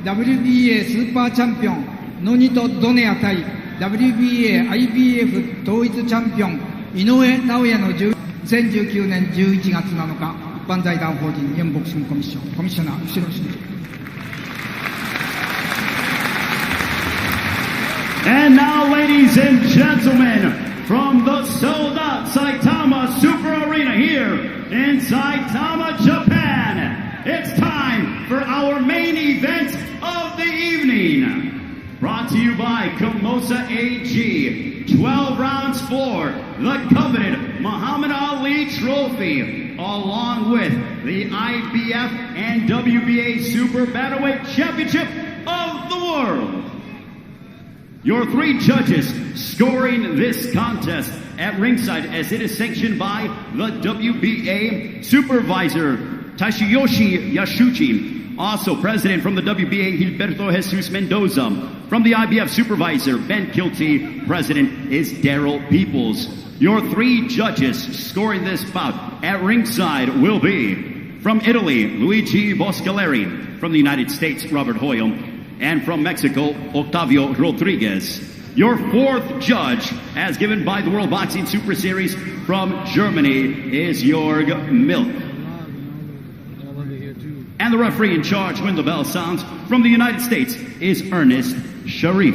WBA スーパーチャンピオンノニト・ドネア対 WBA IBF 統一チャンピオン井上尚弥の2019年11月7日一般財団法人日本ボクシングコミッションコミッショナー後ろ氏。 And now, ladies and gentlemen, from the sold-out Saitama Super Arena here in Saitama, Japan, it's time for our main event of the evening. Brought to you by Komosa AG, 12 rounds for the coveted Muhammad Ali Trophy, along with the IBF and WBA Super Bantamweight Championship of the world. Your three judges scoring this contest at ringside, as it is sanctioned by the WBA supervisor Tashiyoshi Yashuchi, also president from the WBA Gilberto Jesus Mendoza, from the IBF supervisor Ben Kilty, president is Daryl Peoples. Your three judges scoring this bout at ringside will be from Italy, Luigi Boscaleri, from the United States, Robert Hoyle, and from Mexico, Octavio Rodriguez. Your fourth judge, as given by the World Boxing Super Series from Germany, is Jörg Milk. And the referee in charge when the bell sounds from the United States is Ernest Sharif.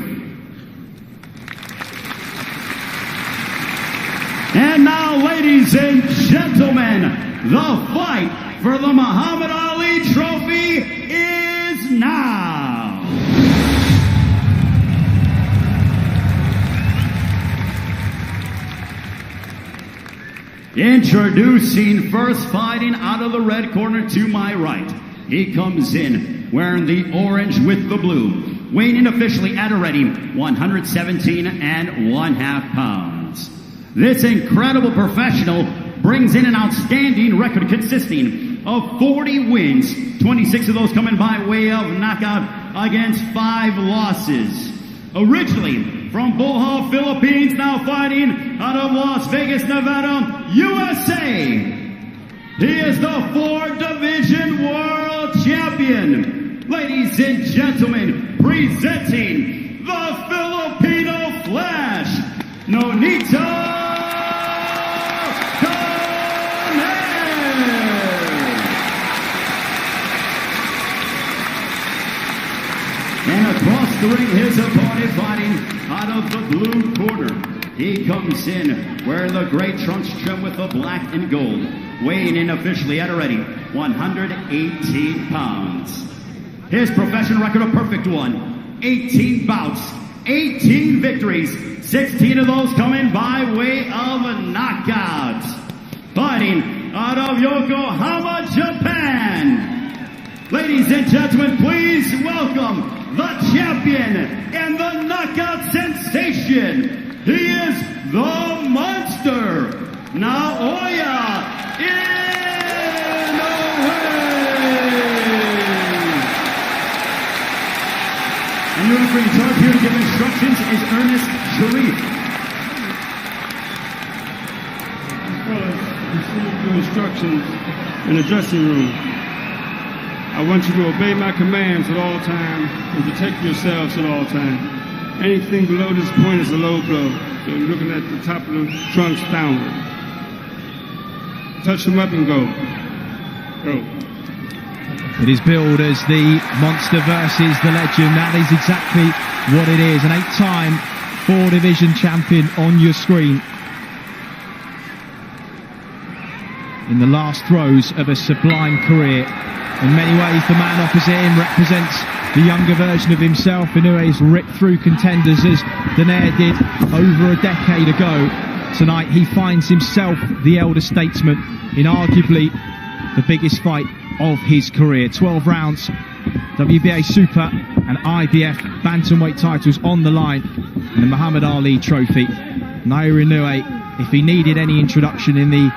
And now, ladies and gentlemen, the fight for the Muhammad Ali Trophy is now. Introducing first, fighting out of the red corner to my right. He comes in wearing the orange with the blue, weighing in officially at a ready 117.5 pounds. This incredible professional brings in an outstanding record consisting of 40 wins, 26 of those coming by way of knockout against 5 losses. Originally from Bohol, Philippines, now fighting out of Las Vegas, Nevada, USA. He is the 4-division world champion. Ladies and gentlemen, presenting the Filipino Flash, Nonito Donaire. And across the ring, his opponent fighting out of the blue corner. He comes in wearing the gray trunks trimmed with the black and gold, weighing in officially at a ready 118 pounds. His professional record a perfect one, 18 bouts, 18 victories, 16 of those coming by way of knockouts. Fighting out of Yokohama, Japan. Ladies and gentlemen, please welcome the champion and the knockout sensation. He is the monster, Naoya Inoue. And your referee in charge here to give instructions is Ernest Sharif. Receive your instructions in the dressing room. I want you to obey my commands at all times and protect yourselves at all times. Anything below this point is a low blow. So you're looking at the top of the trunks downward. Touch them up and go. Go. It is billed as the monster versus the legend. That is exactly what it is. An 8-time 4-division champion on your screen. In the last throes of a sublime career. In many ways, the man opposite him represents the younger version of himself. Inoue's ripped through contenders as Donaire did over a decade ago. Tonight, he finds himself the elder statesman in arguably the biggest fight of his career. 12 rounds, WBA Super and IBF Bantamweight titles on the line, and the Muhammad Ali Trophy. Naoya Inoue, if he needed any introduction, in the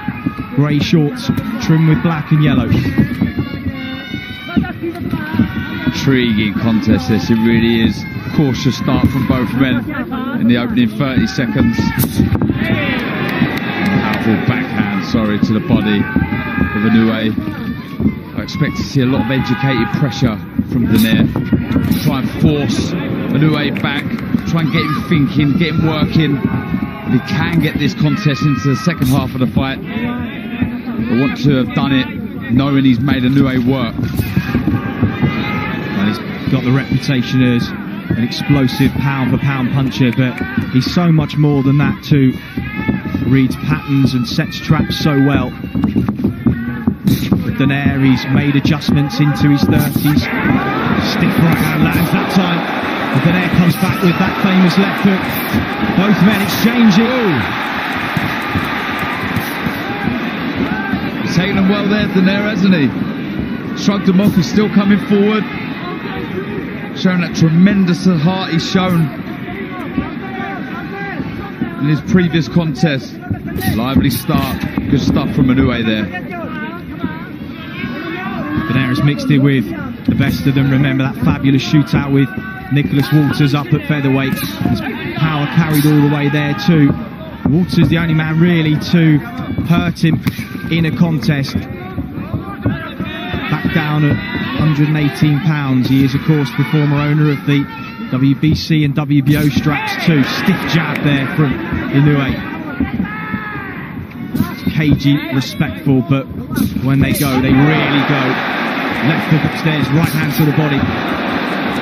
grey shorts trimmed with black and yellow. Intriguing contest this, it really is. Cautious start from both men in the opening 30 seconds. Powerful backhand, to the body of Inoue. I expect to see a lot of educated pressure from Donaire. Try and force Inoue back, try and get him thinking, get him working. If he can get this contest into the second half of the fight, I want to have done it knowing he's made Inoue work. Well, he's got the reputation as an explosive pound-for-pound puncher, but he's so much more than that too. Reads patterns and sets traps so well. With Donaire, he's made adjustments into his 30s. Stiff right hand lands that time. And Donaire comes back with that famous left hook. Both men exchanging. He's taken him well there, Donaire, hasn't he? Shrugged him off, he's still coming forward. Showing that tremendous heart he's shown in his previous contest. Lively start, good stuff from Inoue there. Donaire has mixed it with the best of them. Remember that fabulous shootout with Nicholas Walters up at featherweight. His power carried all the way there too. Walters the only man really to hurt him in a contest. Back down at 118 pounds. He is of course the former owner of the WBC and WBO straps too. Stiff jab there from Inoue. Cagey, respectful, but when they go, they really go. Left hook upstairs, right hand to the body.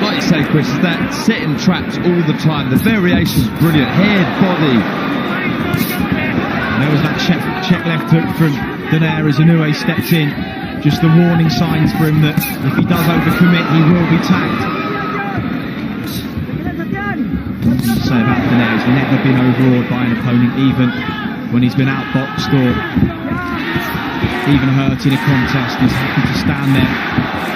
Like you say, Chris, that setting traps all the time. The variation's brilliant. Head, body. And there was that check left hook from Donaire as Inoue stepped in. Just the warning signs for him that if he does overcommit, he will be tagged. What can you say about Donaire? He's never been overawed by an opponent, even when he's been outboxed or even hurt in a contest. He's happy to stand there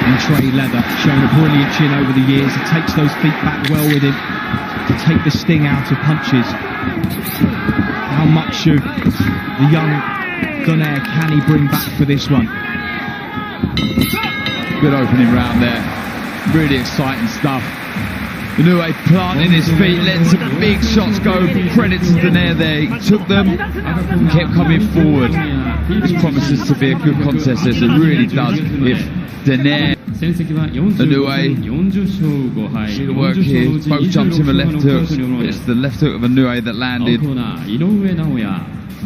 and trade leather. Shown a brilliant chin over the years. He takes those feet back well with him to take the sting out of punches. How much of the young Donaire can he bring back for this one? Good opening round there. Really exciting stuff. Inoue planting his feet, letting some big shots go. Credit to Donaire there. He took them and kept coming forward. This promises to be a good contest, as it really does. If Donaire, Inoue, see the work here. Both jumped in with left hooks. It's the left hook of Inoue that landed.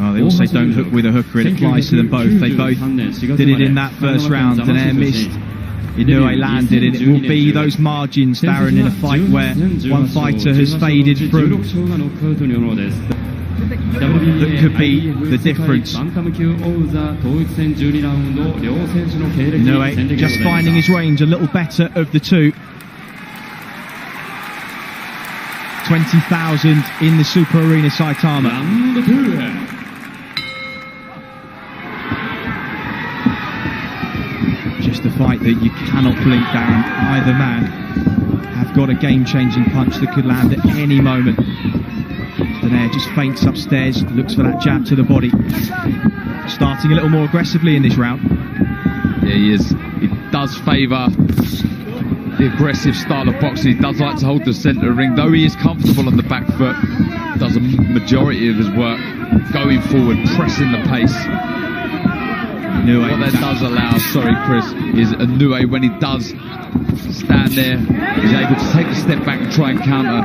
Oh, they also don't hook with a hooker. It applies to them both. They both did it in that first round. Donaire missed. Inoue landed, and it will be those margins, Darren, in a fight where one fighter has faded through. That could be the difference. Inoue just finding his range, a little better of the two. 20,000 in the Super Arena Saitama. Just a fight that you cannot blink, Darren. Either man have got a game-changing punch that could land at any moment. Donaire just feints upstairs, looks for that jab to the body. Starting a little more aggressively in this round. Yeah, he is. He does favour the aggressive style of boxing. He does like to hold the centre of the ring, though he is comfortable on the back foot. Does a majority of his work going forward, pressing the pace. What that does allow, sorry Chris, is Inoue, when he does stand there, is able to take a step back and try and counter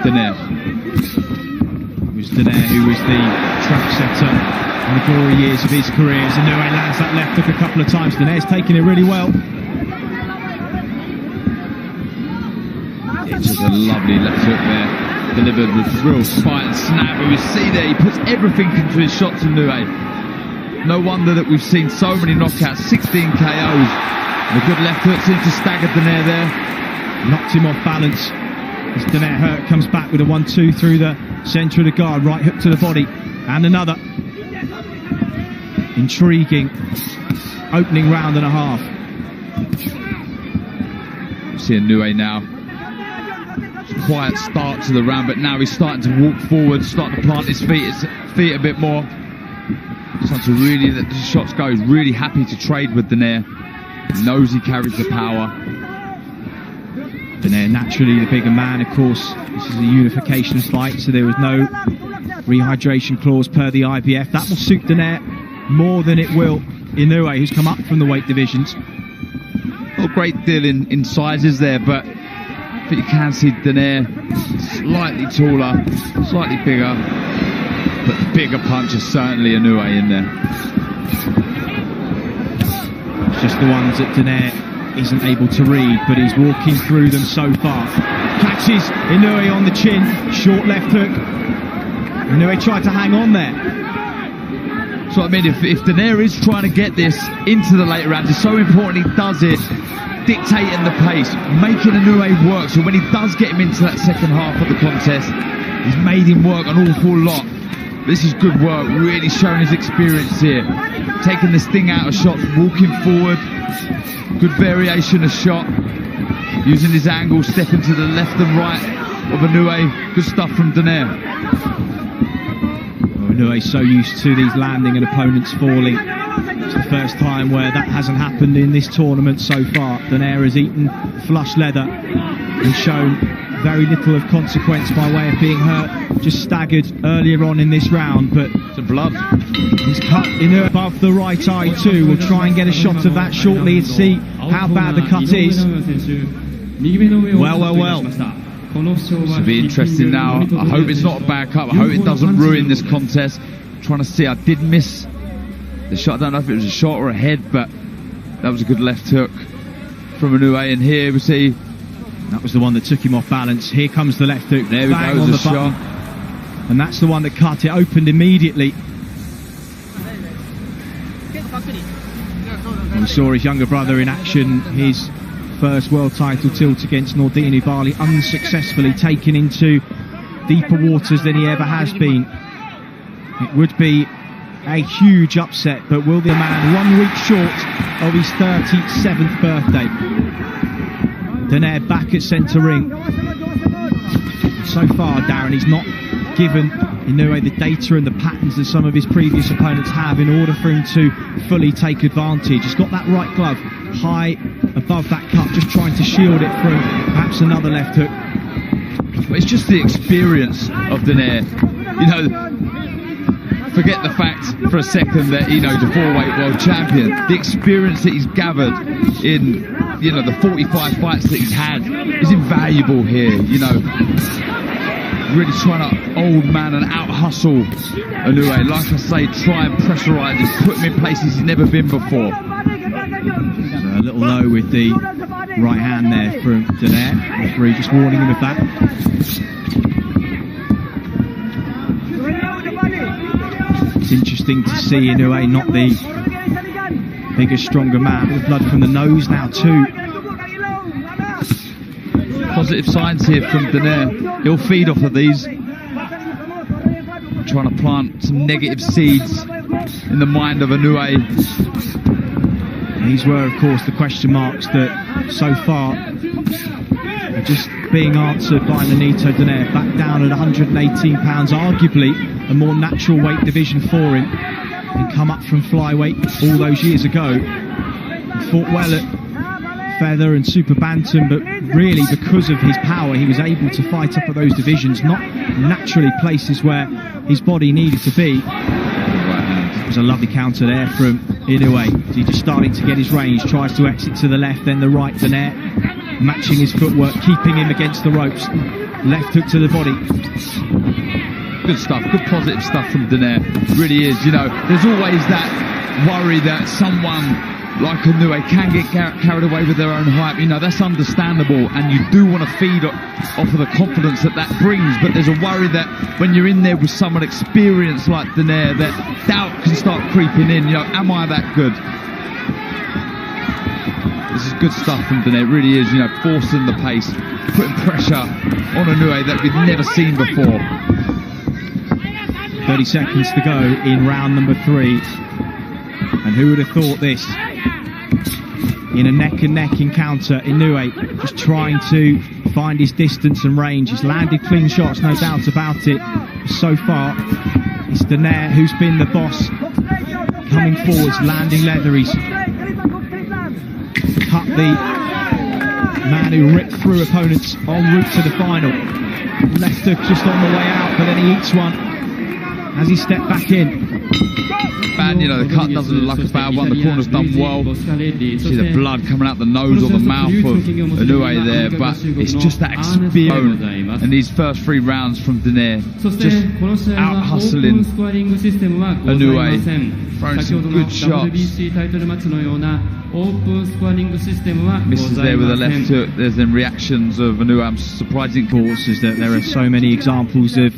Donaire. It was Donaire who was the trap setter in the glory years of his career. As Inoue lands that left hook a couple of times. Donaire's taking it really well. It's just a lovely left hook there, delivered with real fight and snap. And we see there, he puts everything into his shots, Inoue. No wonder that we've seen so many knockouts, 16 KOs. And a good left hook seems to stagger Donaire there. Knocked him off balance. As Donaire hurt, comes back with a 1-2 through the centre of the guard. Right hook to the body. And another. Intriguing opening round and a half. You see Inoue now. Quiet start to the round, but now he's starting to walk forward, starting to plant his feet a bit more. Starting to really let the shots go. He's really happy to trade with Donaire. He knows he carries the power. Donaire naturally the bigger man, of course. This is a unification fight, so there was no rehydration clause per the IBF. That will suit Donaire more than it will Inoue, who's come up from the weight divisions. Not a great deal in sizes there, but you can see Donaire slightly taller, slightly bigger, but the bigger punch is certainly Inoue in there. It's just the ones that Donaire isn't able to read, but he's walking through them so far. Catches Inoue on the chin, short left hook. Inoue tried to hang on there. So I mean, if Donaire is trying to get this into the later rounds, it's so important he does it, dictating the pace, making Inoue work, so when he does get him into that second half of the contest, he's made him work an awful lot. This is good work, really showing his experience here, taking this thing out of shots, walking forward, good variation of shot, using his angle, stepping to the left and right of Inoue. Good stuff from Donaire. Inoue's so used to these landing and opponents falling. It's the first time where that hasn't happened in this tournament so far. Donaire has eaten flush leather and shown very little of consequence by way of being hurt. Just staggered earlier on in this round, but some blood. He's cut Inoue above the right eye too. We'll try and get a shot of that shortly and see how bad the cut is. Well. This will be interesting now. I hope it's not a bad cut. I hope it doesn't ruin this contest. I'm trying to see. I did miss the shot. I don't know if it was a shot or a head, but that was a good left hook from Inoue. And here we see that was the one that took him off balance. Here comes the left hook. There we go. On the shot. And that's the one that cut it. Opened immediately. We saw his younger brother in action. His first world title tilt against Nordine Bali, unsuccessfully taken into deeper waters than he ever has been. It would be a huge upset, but will the man 1 week short of his 37th birthday? Donaire back at centre ring. So far, Darren, he's not given Inoue the data and the patterns that some of his previous opponents have in order for him to fully take advantage. He's got that right glove high above that cut, just trying to shield it from perhaps another left hook. But it's just the experience of Donaire. You know, forget the fact for a second that Inoue's a 4-weight world champion. The experience that he's gathered in, you know, the 45 fights that he's had is invaluable here. You know, really trying to old man and out hustle Inoue. Like I say, try and pressurise him, put him in places he's never been before. So a little low with the right hand there from Donaire. Referee just warning him of that. It's interesting to see Inoue, not the bigger, stronger man, with blood from the nose now too. Positive signs here from Donaire. He'll feed off of these. Trying to plant some negative seeds in the mind of Inoue. These were, of course, the question marks that so far are just being answered by Nonito Donaire. Back down at 118 pounds, arguably a more natural weight division for him. And come up from flyweight all those years ago. He fought well at feather and super bantam, but really because of his power he was able to fight up at those divisions, not naturally places where his body needed to be. It was a lovely counter there from Inoue. He's just starting to get his range, tries to exit to the left, then the right. Donaire matching his footwork, keeping him against the ropes. Left hook to the body. Good stuff, good positive stuff from Donaire. Really is, you know, there's always that worry that someone like Inoue can get carried away with their own hype. You know, that's understandable, and you do want to feed off of the confidence that brings, but there's a worry that when you're in there with someone experienced like Donaire, that doubt can start creeping in. You know, am I that good? This is good stuff from Donaire. It really is, you know, forcing the pace, putting pressure on Inoue that we've never seen before. 30 seconds to go in round number 3. And who would have thought this? In a neck-and-neck encounter, Inoue just trying to find his distance and range. He's landed clean shots, no doubt about it. So far, it's Donaire who's been the boss. Coming forwards, landing leather. He's cut the man who ripped through opponents en route to the final. Left hook just on the way out, but then he eats one. as he stepped back in. And you know, the cut doesn't look like a bad one, the corner's done well. See the blood coming out the nose or the mouth of Inoue there, but it's just that experience and these first 3 rounds from Donaire, just out hustling Inoue, throwing some good shots. Misses there with a left hook. There's then reactions of Inoue. I'm surprising is that there are so many examples of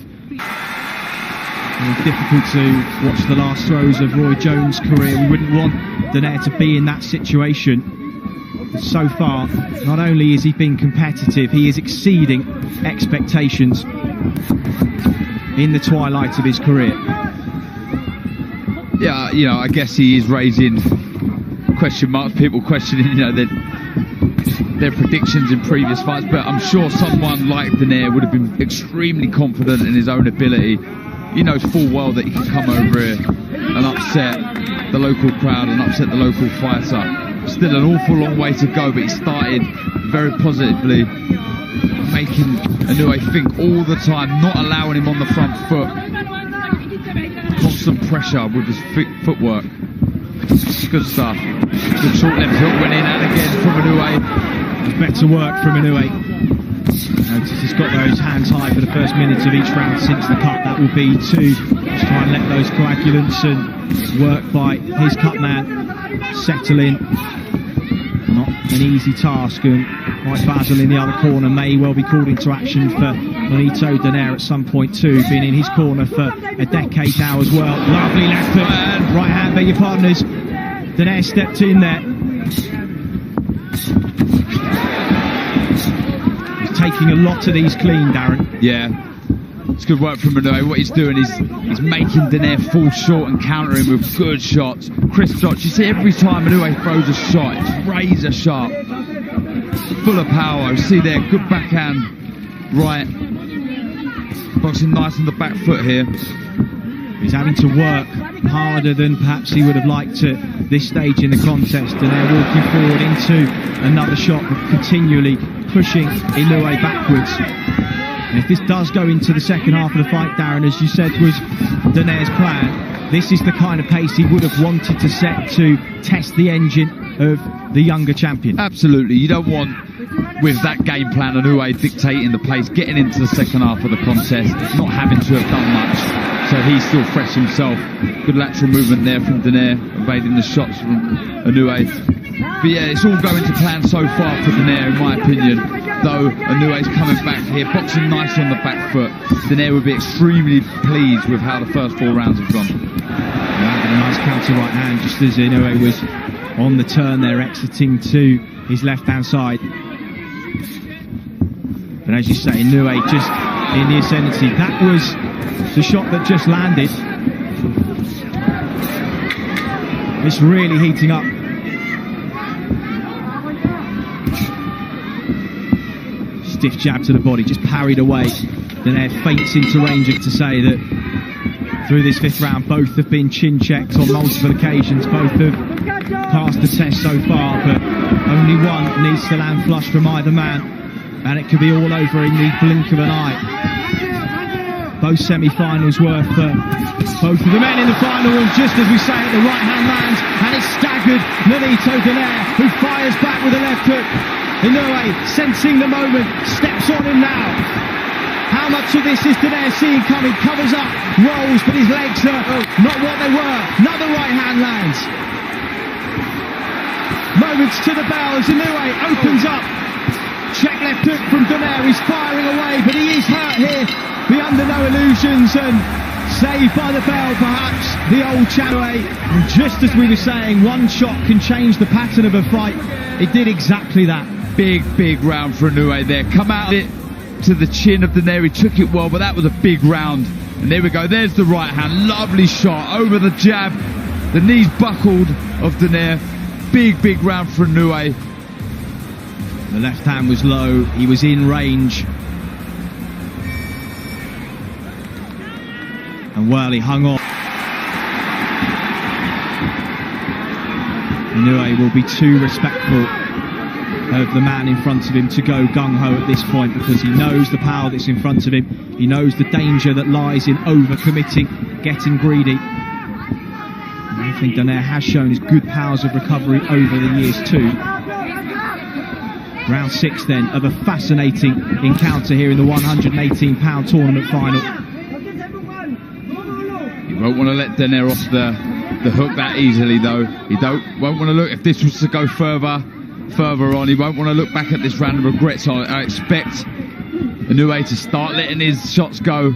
difficult to watch the last throws of Roy Jones' career. We wouldn't want Donaire to be in that situation. But so far, not only has he been competitive, he is exceeding expectations in the twilight of his career. Yeah, you know, I guess he is raising question marks, people questioning, you know, their predictions in previous fights, but I'm sure someone like Donaire would have been extremely confident in his own ability. He knows full well that he can come over here and upset the local crowd and upset the local fighter. Still an awful long way to go, but he started very positively, making Inoue think all the time, not allowing him on the front foot. Constant pressure with his footwork. Good stuff. Good short left hook went in and again from Inoue. Better work from Inoue. Notice he's got those hands high for the first minutes of each round since the cut. That will be to just try and let those coagulants and work by his cut man settle in. Not an easy task, and Mike Basil in the other corner may well be called into action for Nonito Donaire at some point too. Been in his corner for a decade now as well. Lovely left hook, right hand, beg your pardon, Donaire stepped in there. Taking a lot of these clean, Darren. Yeah, it's good work from Inoue. What he's doing is he's making Donaire fall short and countering with good shots, crisp shots. You see every time Inoue throws a shot, it's razor sharp, full of power. You see there, good backhand, right, boxing nice on the back foot here. He's having to work harder than perhaps he would have liked at this stage in the contest. Donaire walking forward into another shot, but continually pushing Inoue backwards. And if this does go into the second half of the fight, Darren, as you said was Donaire's plan, this is the kind of pace he would have wanted to set to test the engine of the younger champion. Absolutely, you don't want, with that game plan, Inoue dictating the pace, getting into the second half of the contest, not having to have done much. So he's still fresh himself. Good lateral movement there from Donaire, evading the shots from Inoue. But yeah, it's all going to plan so far for Donaire, in my opinion. Though Inoue's coming back here, boxing nice on the back foot. Donaire would be extremely pleased with how the first 4 rounds have gone. Yeah, a nice counter right hand, just as Inoue was on the turn there, exiting to his left-hand side. But as you say, Inoue just in the ascendancy. That was the shot that just landed. It's really heating up. Stiff jab to the body, just parried away. Donaire feints into range to say that through this 5th round, both have been chin checked on multiple occasions. Both have passed the test so far, but only one needs to land flush from either man, and it could be all over in the blink of an eye. Both semi-finals worth for both of the men in the final, and just as we say it, the right hand lands, and it's staggered Nonito Donaire, who fires back with a left hook. Inoue, sensing the moment, steps on him now. How much of this is Donaire seeing coming? Covers up, rolls, but his legs are not what they were. Another right hand lands. Moments to the bell as Inoue opens up. Check left hook from Donaire, he's firing away, but he is hurt here. Be under no illusions, and saved by the bell, perhaps, the old Inoue. And just as we were saying, one shot can change the pattern of a fight. It did exactly that. Big round for Inoue there. Come out of it to the chin of Donaire. He took it well, but that was a big round. And there we go. There's the right hand. Lovely shot over the jab. The knees buckled of Donaire. Big round for Inoue. The left hand was low. He was in range. And well, he hung on. Inoue will be too respectful of the man in front of him to go gung-ho at this point, because he knows the power that's in front of him. He knows the danger that lies in over-committing, getting greedy. And I think Donaire has shown his good powers of recovery over the years too. Round 6 then of a fascinating encounter here in the 118-pound tournament final. You won't want to let Donaire off the hook that easily though. He won't want to look, if this was to go further on, he won't want to look back at this round and regret. So I expect Inoue to start letting his shots go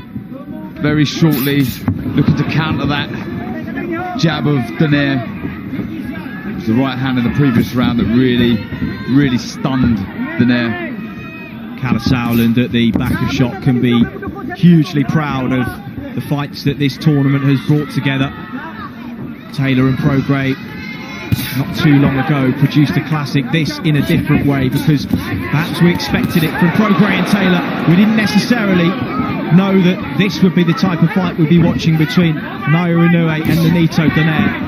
very shortly, looking to counter that jab of Donaire. It was the right hand in the previous round that really stunned Donaire. Kalle Sauerland at the back of shot can be hugely proud of the fights that this tournament has brought together. Taylor and Prograis, not too long ago, produced a classic, this in a different way, because perhaps we expected it from Prograis and Taylor. We didn't necessarily know that this would be the type of fight we'd be watching between Naoya Inoue and Nonito Donaire.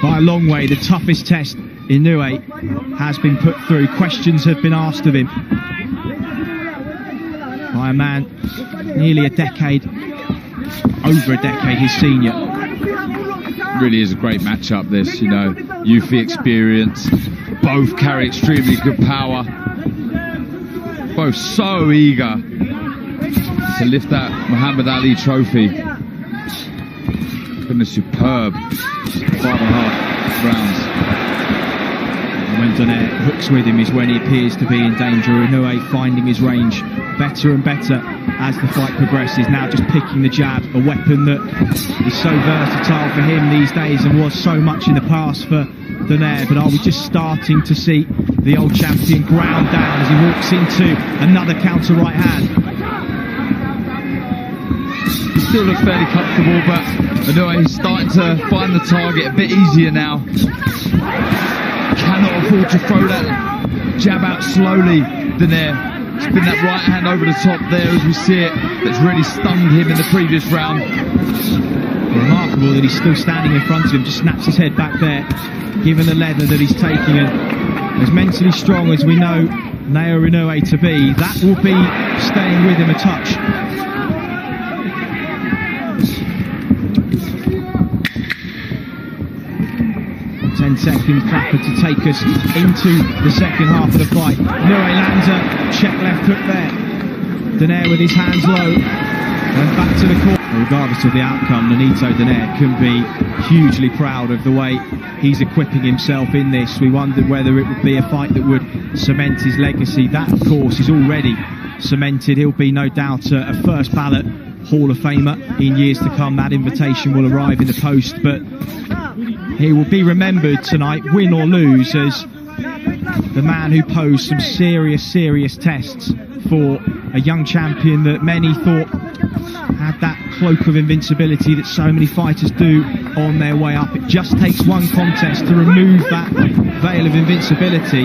By a long way, the toughest test Inoue has been put through. Questions have been asked of him by a man nearly a decade, over a decade his senior. Really is a great matchup this, you know, youthly experience, both carry extremely good power, both so eager to lift that Muhammad Ali trophy. Been a superb 5.5 rounds. When Donaire hooks with him is when he appears to be in danger. Inoue finding his range better and better as the fight progresses. Now just picking the jab, a weapon that is so versatile for him these days and was so much in the past for Donaire. But are we just starting to see the old champion ground down as he walks into another counter right hand? He still looks fairly comfortable, but Inoue is starting to find the target a bit easier now. Cannot afford to throw that jab out slowly, Donaire. It's been that right hand over the top there as we see it that's really stunned him in the previous round. Remarkable that he's still standing in front of him, just snaps his head back there, given the leather that he's taking, and as mentally strong as we know Naoya Inoue to be, that will be staying with him a touch. 10-second clapper to take us into the second half of the fight. Inoue lands a check left hook there. Donaire with his hands low, and back to the corner. Regardless of the outcome, Nonito Donaire can be hugely proud of the way he's equipping himself in this. We wondered whether it would be a fight that would cement his legacy. That, of course, is already cemented. He'll be no doubt a first ballot Hall of Famer in years to come. That invitation will arrive in the post, but he will be remembered tonight, win or lose, as the man who posed some serious tests for a young champion that many thought had that cloak of invincibility that so many fighters do on their way up. It just takes one contest to remove that veil of invincibility.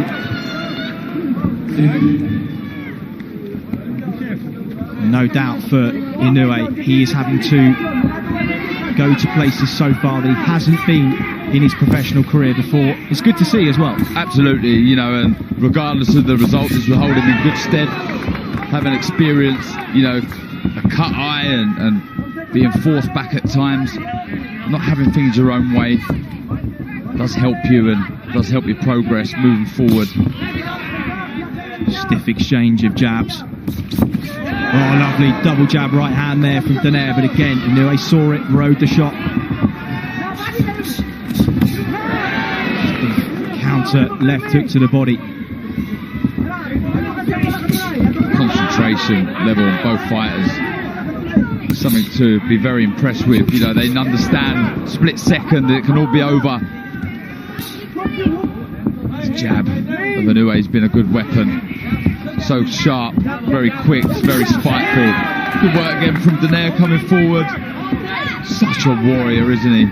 No doubt for Inoue, he is having to go to places so far that he hasn't been in his professional career before. It's good to see as well. Absolutely, you know, and regardless of the result, this will hold him in good stead. Having experienced, you know, a cut eye and being forced back at times, not having things your own way does help you and does help you progress moving forward. Stiff exchange of jabs. Oh, lovely double jab right hand there from Donaire, but again, Inoue saw it, rode the shot. Counter left hook to the body. Concentration level on both fighters. Something to be very impressed with. You know, they understand split second that it can all be over. This jab of Inoue has been a good weapon. So sharp, very quick, very spiteful. Good work again from Donaire coming forward. Such a warrior, isn't he?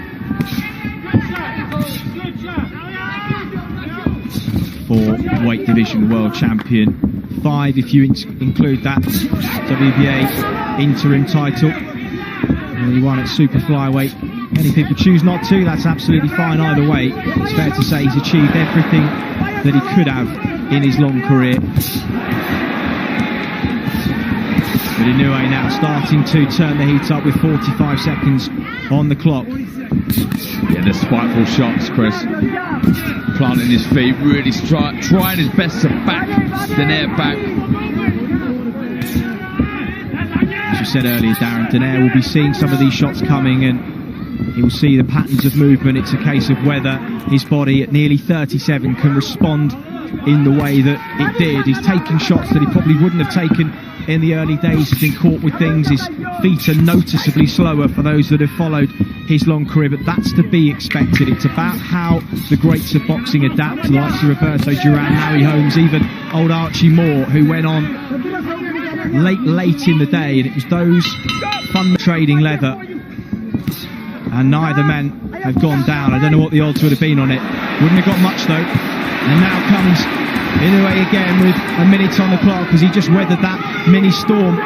For weight division world champion, 5 if you include that WBA interim title. And he won at super flyweight Anything to choose not to, that's absolutely fine either way. It's fair to say he's achieved everything that he could have in his long career. But Inoue now starting to turn the heat up with 45 seconds on the clock. Yeah, the spiteful shots, Chris. Planting his feet, really trying his best to back Donaire back. As you said earlier, Darren, Donaire will be seeing some of these shots coming and he will see the patterns of movement. It's a case of whether his body at nearly 37 can respond in the way that it did. He's taking shots that he probably wouldn't have taken in the early days. He's been caught with things. His feet are noticeably slower for those that have followed his long career, but that's to be expected. It's about how the greats of boxing adapt, the likes of Roberto Duran, Harry Holmes, even old Archie Moore, who went on late in the day, and it was those fun trading leather, and neither men have gone down. I don't know what the odds would have been on it. Wouldn't have got much though. And now comes Inoue again with a minute on the clock as he just weathered that mini storm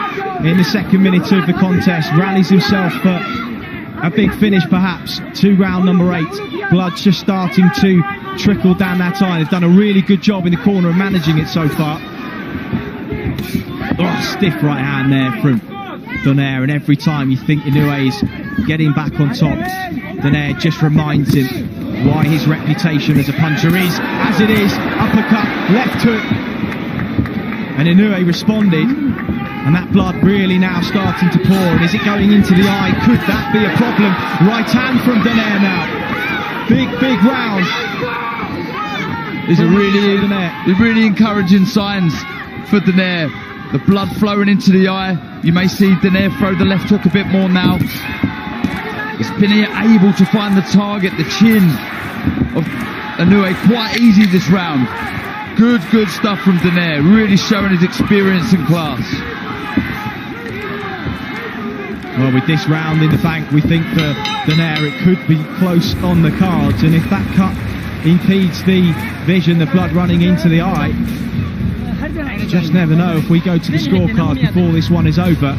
in the second minute of the contest. Rallies himself for a big finish perhaps to round number 8. Blood's just starting to trickle down that eye. They've done a really good job in the corner of managing it so far. Oh, stiff right hand there from Donaire, and every time you think Inoue's getting back on top, Donaire just reminds him why his reputation as a puncher is as it is. Uppercut, left hook, and Inoue responded, and that blood really now starting to pour. And is it going into the eye? Could that be a problem? Right hand from Donaire now. Big round. These are really encouraging signs for Donaire. The blood flowing into the eye. You may see Donaire throw the left hook a bit more now. He's been able to find the target, the chin of Inoue quite easy this round. Good stuff from Donaire, really showing his experience and class. Well, with this round in the bank, we think for Donaire it could be close on the cards, and if that cut impedes the vision, the blood running into the eye, you just never know if we go to the scorecard before this one is over.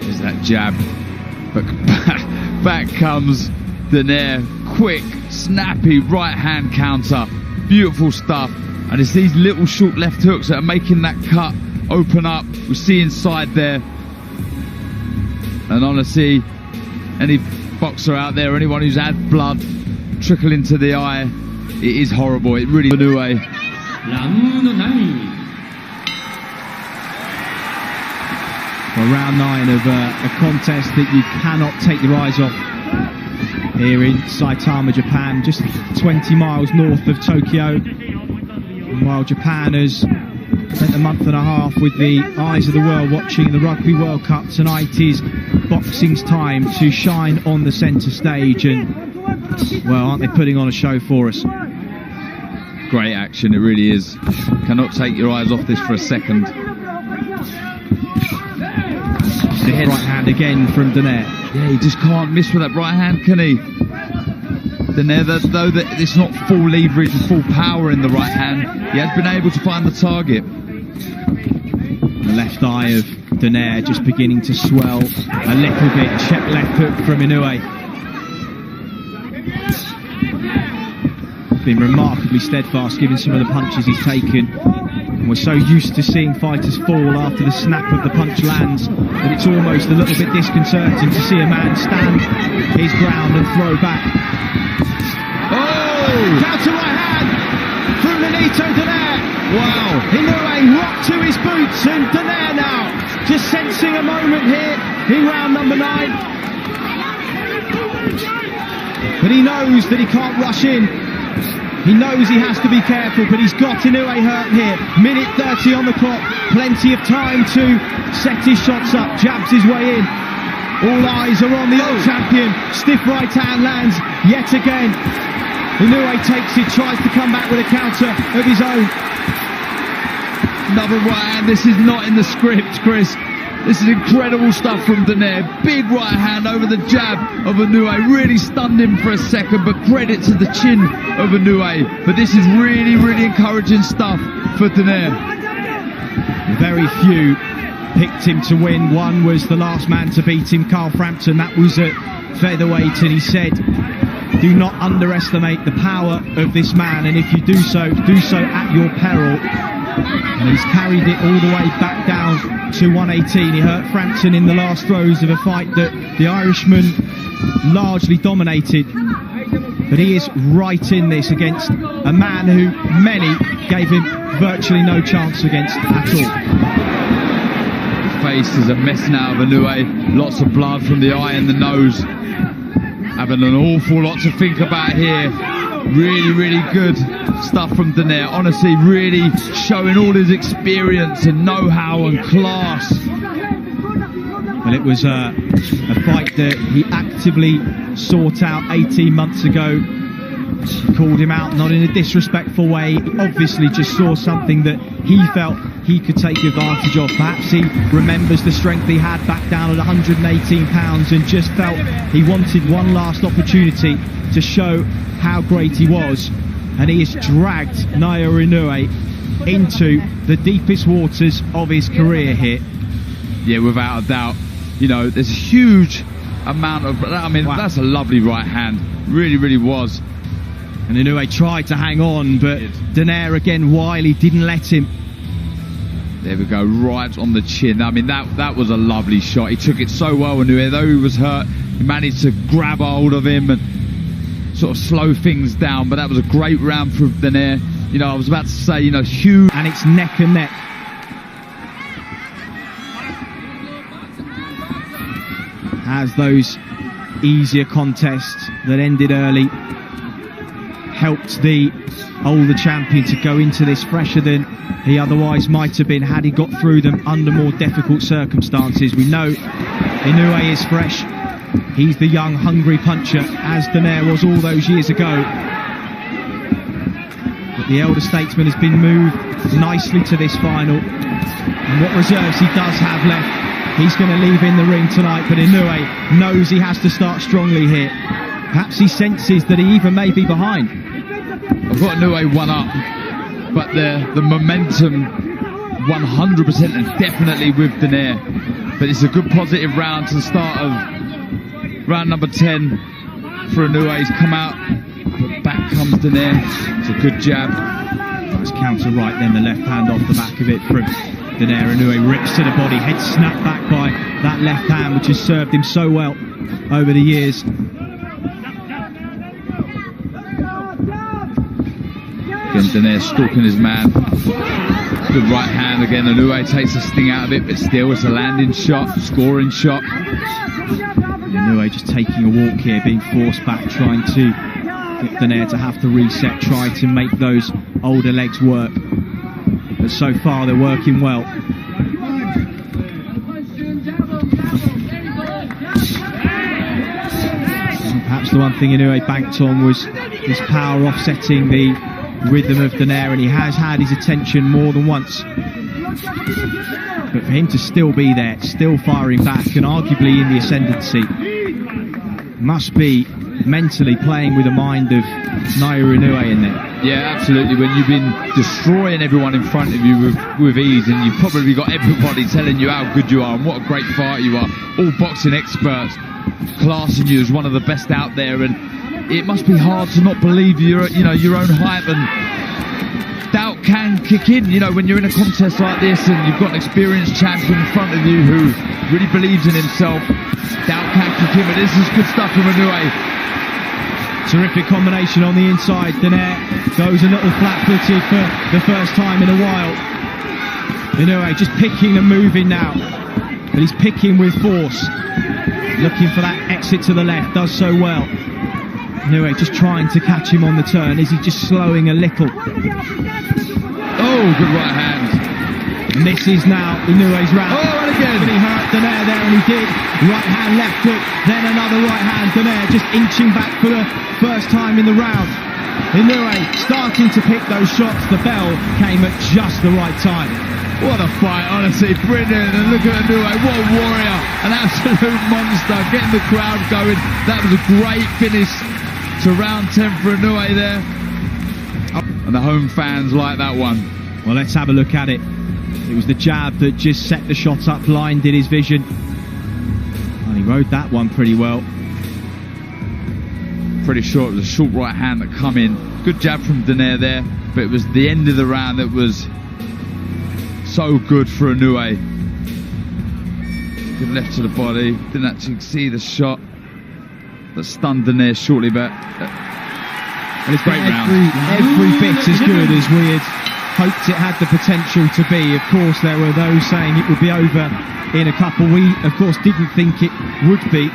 There's that jab, but back comes Donaire. Quick, snappy right hand counter. Beautiful stuff. And it's these little short left hooks that are making that cut open up. We see inside there. And honestly, any boxer out there, anyone who's had blood trickle into the eye, it is horrible. It really Inoue. Well, round 9 of a contest that you cannot take your eyes off here in Saitama, Japan, just 20 miles north of Tokyo. And while Japan has spent a month and a half with the eyes of the world watching the Rugby World Cup, tonight is boxing's time to shine on the centre stage, and well, aren't they putting on a show for us? Great action, it really is. Cannot take your eyes off this for a second. The right hand again from Donaire. Yeah, he just can't miss with that right hand, can he? Donaire, though that it's not full leverage and full power in the right hand, he has been able to find the target. The left eye of Donaire just beginning to swell a little bit. Check left hook from Inoue. Been remarkably steadfast given some of the punches he's taken. And we're so used to seeing fighters fall after the snap of the punch lands that it's almost a little bit disconcerting to see a man stand his ground and throw back. Oh! Counter right hand from Nonito Donaire. Wow! Inoue rocked to his boots, and Donaire now just sensing a moment here in round number 9. But he knows that he can't rush in. He knows he has to be careful, but he's got Inoue hurt here. Minute 30 on the clock, plenty of time to set his shots up, jabs his way in. All eyes are on the old champion. Stiff right hand lands yet again. Inoue takes it, tries to come back with a counter of his own. Another right hand. This is not in the script, Chris. This is incredible stuff from Donaire. Big right hand over the jab of Inoue. Really stunned him for a second, but credit to the chin of Inoue. But this is really, really encouraging stuff for Donaire. Very few picked him to win. One was the last man to beat him, Carl Frampton. That was at featherweight, and he said, do not underestimate the power of this man, and if you do so at your peril. And he's carried it all the way back down to 118. He hurt Frampton in the last throws of a fight that the Irishman largely dominated. But he is right in this against a man who many gave him virtually no chance against at all. His face is a mess now of Inoue. Lots of blood from the eye and the nose. Having an awful lot to think about here. Really, really good stuff from Donaire. Honestly, really showing all his experience and know-how and class. Well, it was a fight that he actively sought out 18 months ago. Called him out, not in a disrespectful way. He obviously just saw something that he felt he could take advantage of. Perhaps he remembers the strength he had back down at 118 pounds and just felt he wanted one last opportunity to show how great he was. And he has dragged Naoya Inoue into the deepest waters of his career here. Yeah, without a doubt. You know, there's a huge amount of... I mean, wow. That's a lovely right hand. Really, really was. And Inoue tried to hang on, but Donaire again wily, didn't let him. There we go, right on the chin. I mean, that was a lovely shot. He took it so well, Inoue. Though he was hurt, he managed to grab hold of him and sort of slow things down. But that was a great round for Donaire. You know, I was about to say, you know, huge. And it's neck and neck. As those easier contests that ended early helped the older champion to go into this fresher than he otherwise might have been had he got through them under more difficult circumstances. We know Inoue is fresh. He's the young, hungry puncher, as Donaire was all those years ago. But the elder statesman has been moved nicely to this final. And what reserves he does have left, he's going to leave in the ring tonight. But Inoue knows he has to start strongly here. Perhaps he senses that he even may be behind. I've got Inoue one up, but the momentum 100% and definitely with Donaire. But it's a good positive round to the start of round number 10 for Inoue. He's come out, but back comes Donaire. It's a good jab. Nice counter right then, the left hand off the back of it from Donaire. Inoue rips to the body, head snapped back by that left hand, which has served him so well over the years. Again, Donaire stalking his man. Good right hand again. Inoue takes the sting out of it, but still it's a landing shot, scoring shot. Inoue just taking a walk here, being forced back, trying to get Donaire to have to reset, try to make those older legs work. But so far they're working well. And perhaps the one thing Inoue banked on was his power offsetting the rhythm of Donaire, and he has had his attention more than once. But for him to still be there, still firing back, and arguably in the ascendancy, must be mentally playing with the mind of Naoya Inoue in there. Yeah, absolutely. When you've been destroying everyone in front of you with ease, and you've probably got everybody telling you how good you are and what a great fighter you are, all boxing experts classing you as one of the best out there, and it must be hard to not believe your own hype, and doubt can kick in, you know, when you're in a contest like this and you've got an experienced champion in front of you who really believes in himself. Doubt can kick in, but this is good stuff from Inoue. Terrific combination on the inside. Donaire goes a little flat-footed for the first time in a while. Inoue just picking and moving now, but he's picking with force, looking for that exit to the left, does so well. Inoue just trying to catch him on the turn. Is he just slowing a little? Oh, good right hand. And this is now Inoue's round. Oh, and again. But he hurt Donaire there, and he did. Right hand, left hook, then another right hand. Donaire just inching back for the first time in the round. Inoue starting to pick those shots. The bell came at just the right time. What a fight, honestly, brilliant. And look at Inoue, what a warrior, an absolute monster, getting the crowd going. That was a great finish to round 10 for Inoue there. And the home fans like that one. Well, let's have a look at it. It was the jab that just set the shot up, blinded his vision. And he rode that one pretty well. Pretty sure it was a short right hand that come in. Good jab from Donaire there, but it was the end of the round that was so good for Inoue. Good left to the body, didn't actually see the shot that stunned Donaire shortly, but well, it's great round. Every bit as good as we had hoped it had the potential to be. Of course, there were those saying it would be over in a couple. We, of course, didn't think it would be.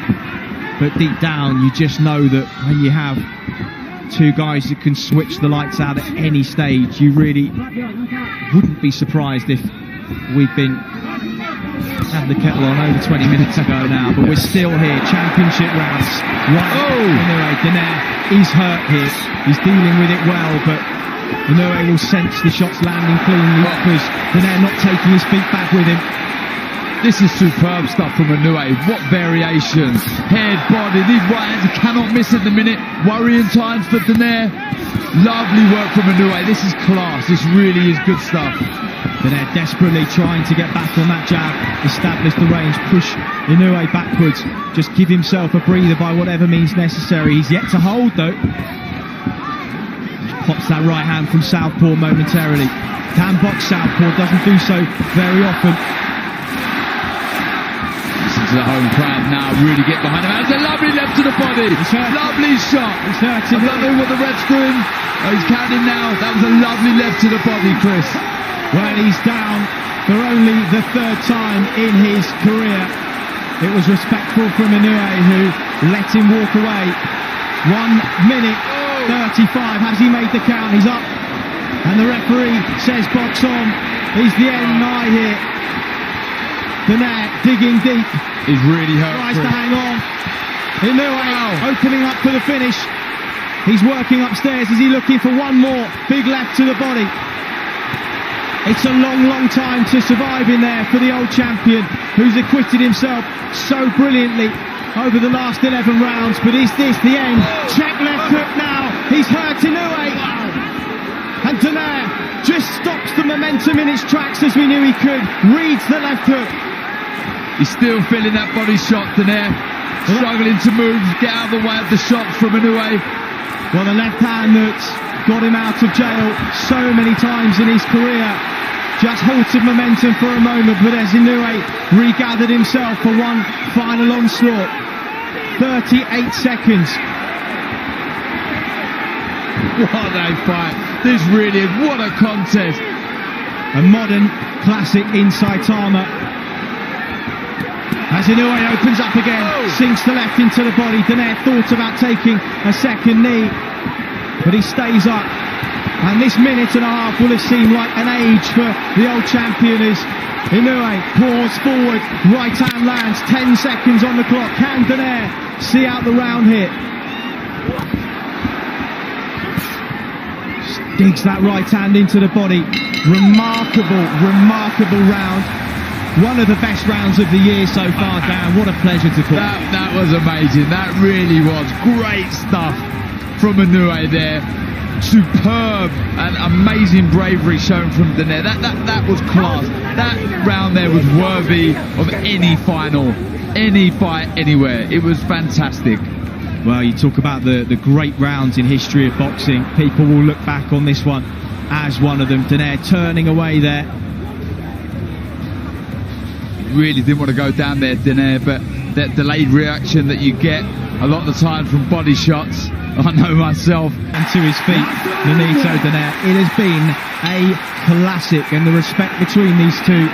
But deep down, you just know that when you have two guys that can switch the lights out at any stage, you really wouldn't be surprised if we'd been had the kettle on over 20 minutes ago now. But we're still here, championship rounds. Right. Anyway, Donaire is hurt here. He's dealing with it well, but Inoue will sense the shots landing cleanly because Donaire not taking his feet back with him. This is superb stuff from Inoue. What variations. Head, body, these right hands, he cannot miss at the minute. Worrying times for Donaire. Lovely work from Inoue. This is class. This really is good stuff. Donaire desperately trying to get back on that jab, establish the range, push Inoue backwards, just give himself a breather by whatever means necessary. He's yet to hold though. Pops that right hand from southpaw momentarily. Can box southpaw, doesn't do so very often. Listen to the home crowd now, really get behind him. That's a lovely left to the body. Lovely shot. I don't know what the ref's doing. Oh, he's counting now. That was a lovely left to the body, Chris. Well, he's down for only the third time in his career. It was respectful from Inoue, who let him walk away. 1 minute 35. Has he made the count? He's up. And the referee says box on. Is the end nigh here? Donaire digging deep. He's really hurt. Tries to hang on. Inoue opening up for the finish. He's working upstairs. Is he looking for one more big left to the body? It's a long, long time to survive in there for the old champion, who's acquitted himself so brilliantly over the last 11 rounds. But is this the end? Check left hook now. He's hurt Inoue. And Donaire just stops the momentum in its tracks as we knew he could. Reads the left hook. He's still feeling that body shot, Donaire. Struggling to move, get out of the way of the shots from Inoue. Well, the left hand that's got him out of jail so many times in his career just halted momentum for a moment, but as Inoue regathered himself for one final onslaught. 38 seconds. What a fight. This really is, what a contest. A modern classic in Saitama. As Inoue opens up again, sinks the left into the body. Donaire thought about taking a second knee, but he stays up. And this minute and a half will have seemed like an age for the old champion as Inoue pours forward. Right hand lands, 10 seconds on the clock. Can Donaire see out the round here? Digs that right hand into the body. Remarkable, remarkable round. One of the best rounds of the year so far, Dan. What a pleasure to call. That was amazing. That really was. Great stuff from Inoue there. Superb and amazing bravery shown from Donaire. That was class. That round there was worthy of any final, any fight, anywhere. It was fantastic. Well, you talk about the great rounds in history of boxing. People will look back on this one as one of them. Donaire turning away there. Really didn't want to go down there, Donaire, but that delayed reaction that you get a lot of the time from body shots, I know myself. And to his feet, Nonito Donaire. It has been a classic, and the respect between these two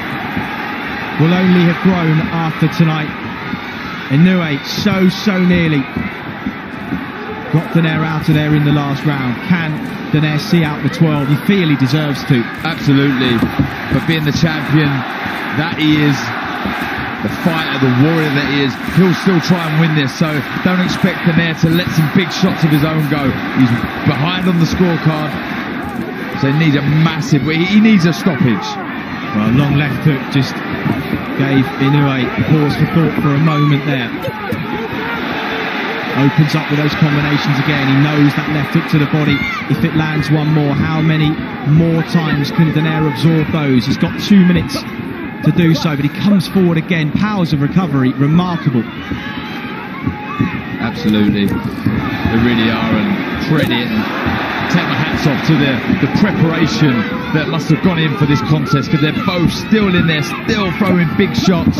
will only have grown after tonight. Inoue so nearly got Donaire out of there in the last round. Can Donaire see out the 12? You feel he deserves to. Absolutely. But being the champion that he is, the fighter, the warrior that he is, he'll still try and win this. So don't expect Donaire to let some big shots of his own go. He's behind on the scorecard. So he needs a massive, he needs a stoppage. Well, long left hook just gave Inoue pause for thought for a moment there. Opens up with those combinations again. He knows that left hook to the body. If it lands one more, how many more times can Donaire absorb those? He's got 2 minutes to do so, but he comes forward again. Powers of recovery, remarkable. Absolutely. They really are, and credit and take my hats off to the preparation that must have gone in for this contest, because they're both still in there, still throwing big shots.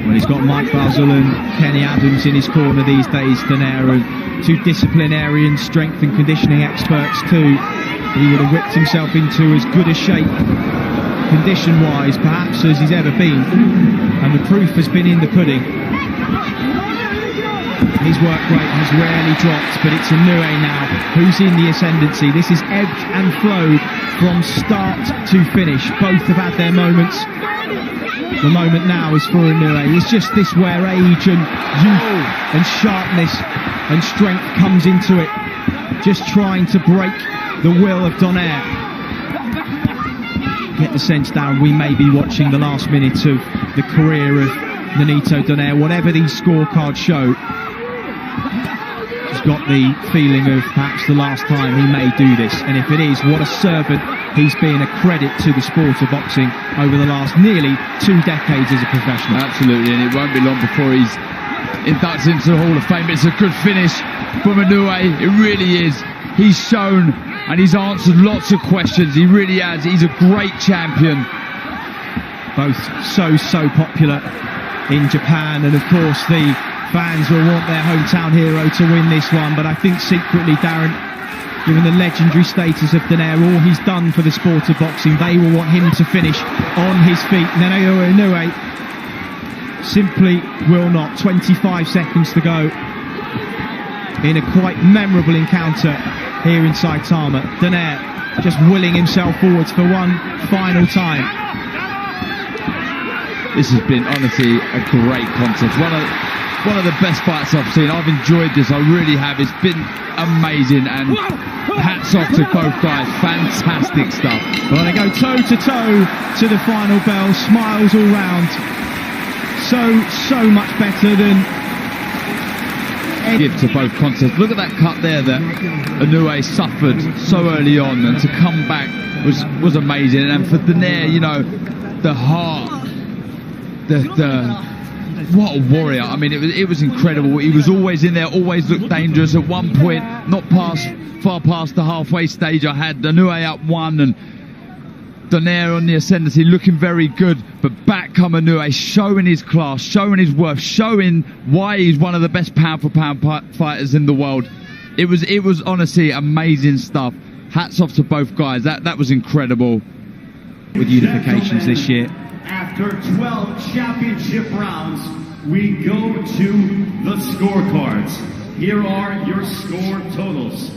Well, he's got Mike Basil and Kenny Adams in his corner these days, Donaire, and 2 disciplinarian strength and conditioning experts too. He would have whipped himself into as good a shape, condition-wise, perhaps as he's ever been, and the proof has been in the pudding. His work rate has rarely dropped, but it's Inoue now who's in the ascendancy. This is ebbed and flowed from start to finish. Both have had their moments. The moment now is for Inoue. It's just this where age and youth and sharpness and strength comes into it. Just trying to break the will of Donaire. Get the sense, Darren, we may be watching the last minute of the career of Nonito Donaire. Whatever these scorecards show, got the feeling of perhaps the last time he may do this, and if it is, what a servant he's been, a credit to the sport of boxing over the last nearly 2 decades as a professional. Absolutely, and it won't be long before he's inducted into the Hall of Fame. It's a good finish from Inoue, it really is. He's shown and he's answered lots of questions, he really has. He's a great champion. Both so popular in Japan, and of course the fans will want their hometown hero to win this one, but I think secretly, Darren, given the legendary status of Donaire, all he's done for the sport of boxing, they will want him to finish on his feet. Naoya Inoue simply will not. 25 seconds to go in a quite memorable encounter here in Saitama. Donaire just willing himself forwards for one final time. This has been honestly a great contest. One of the best fights I've seen. I've enjoyed this, I really have. It's been amazing, and hats off to both guys. Fantastic stuff. Well, they go toe to toe to the final bell. Smiles all round. So much better than give to both contests. Look at that cut there that Inoue suffered so early on, and to come back was amazing. And for Donaire, you know, the heart, what a warrior. I mean, it was incredible. He was always in there, always looked dangerous. At one point, not far past the halfway stage, I had Inoue up 1 and Donaire on the ascendancy, looking very good. But back come Inoue, showing his class, showing his worth, showing why he's one of the best pound-for-pound fighters in the world. It was honestly amazing stuff. Hats off to both guys. That was incredible. With unifications this year. After 12 championship rounds, we go to the scorecards. Here are your score totals.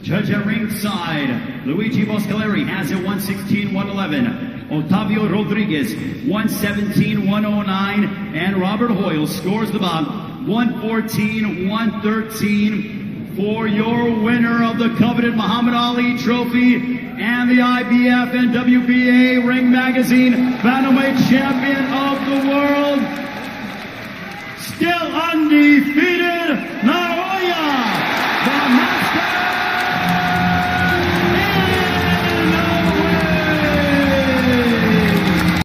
Judge at ringside, Luigi Boscaleri has it 116-111. Otavio Rodriguez 117-109, and Robert Hoyle scores the bout 114-113 for your winner of the coveted Muhammad Ali Trophy and the IBF and WBA Ring Magazine Bantamweight Champion of the World, still undefeated,